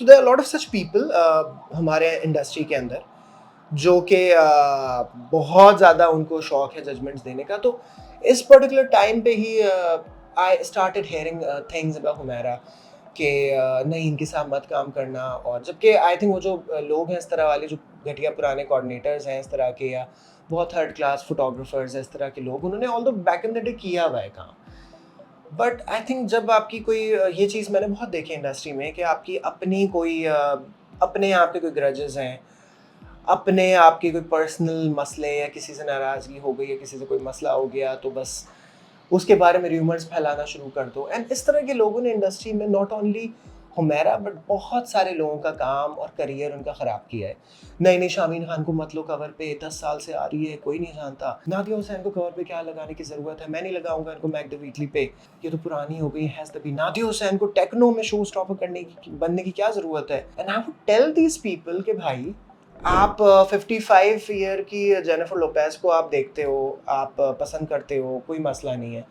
तो there are lot of such people हमारे industry के अंदर जो कि बहुत ज़्यादा उनको शौक है जजमेंट्स देने का। तो इस पर्टिकुलर टाइम पे ही I started hearing things about Humaira कि नहीं इनके साथ मत काम करना। और जबकि आई थिंक वो जो लोग हैं इस तरह वाले जो घटिया पुराने कोऑर्डिनेटर्स हैं इस तरह के, या बहुत थर्ड क्लास फोटोग्राफर्स हैं इस तरह के लोग, उन्होंने all the back in the day किया हुआ है काम। बट आई थिंक जब आपकी कोई ये चीज़ मैंने बहुत देखी इंडस्ट्री में कि आपकी अपनी कोई अपने आप के कोई ग्रजेस हैं, अपने आप के कोई पर्सनल मसले, या किसी से नाराज़गी हो गई या किसी से कोई मसला हो गया तो बस उसके बारे में र्यूमर्स फैलाना शुरू कर दो। एंड इस तरह के लोगों ने इंडस्ट्री में नॉट ओनली हुमैरा बट बहुत सारे लोगों का काम और करियर उनका ख़राब किया है। नई नई शामीन खान को मत लो कवर पे, 10 साल से आ रही है, कोई नहीं जानता। नादिया हुसैन को कवर पे क्या लगाने की ज़रूरत है, मैं नहीं लगाऊंगा इनको मैक द वीकली पे, ये तो पुरानी हो गई हैज़ द बी। नादिया हुसैन को टेक्नो में शो स्टॉपर बनने की क्या ज़रूरत है। And I would tell these people कि भाई आप 55 ईयर की जेनिफर लोपेज को आप देखते हो, आप पसंद करते हो, कोई मसला नहीं है।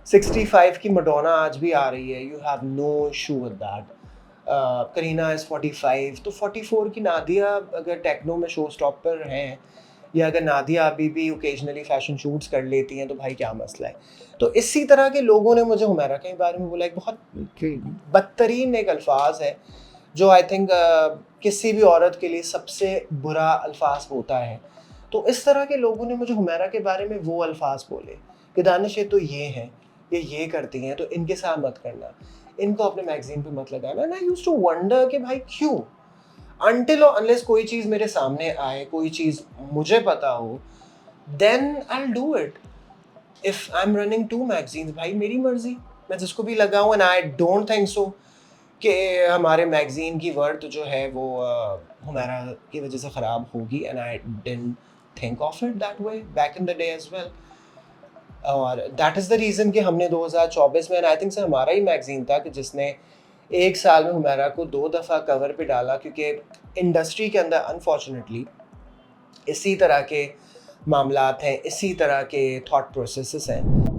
65 की मडोना आज भी आ रही है, you have no issue with that. Kareena is 45, तो 44 की नादिया अगर टेक्नो में शो स्टॉपर हैं, या अगर नादिया अभी भी ओकेजनली फैशन शूट्स कर लेती हैं तो भाई क्या मसला है। तो इसी तरह के लोगों ने मुझे हुमैरा के बारे में बोला, एक बहुत बदतरीन एक अल्फाज है जो आई थिंक किसी भी औरत के लिए सबसे बुरा अल्फाज होता है। तो इस तरह के लोगों ने मुझे हुमैरा के बारे में वो अल्फाज बोले कि दानिश ये तो ये हैं, ये करती हैं तो इनके साथ मत करना, इनको अपने मैगजीन पे मत लगाना। And I used to wonder कि भाई क्यों, अनटिल और अनलेस कोई चीज़ मेरे सामने आए, कोई चीज़ मुझे पता हो, then I will do it. If I am running 2 magazines, भाई मेरी मर्ज़ी, मैं जिसको भी लगाऊँ। And I don't think so कि हमारे मैगज़ीन की वर्थ जो है वो हुमैरा की वजह से ख़राब होगी। And I didn't think of it that way back in the day as well. और दैट इज़ द रीज़न कि हमने 2024 में, एंड आई थिंक से हमारा ही मैगज़ीन था कि जिसने एक साल में हुमैरा को 2 दफ़ा कवर पे डाला, क्योंकि इंडस्ट्री के अंदर अनफॉर्चुनेटली इसी तरह के मामलात हैं, इसी तरह के थॉट प्रोसेसेस हैं।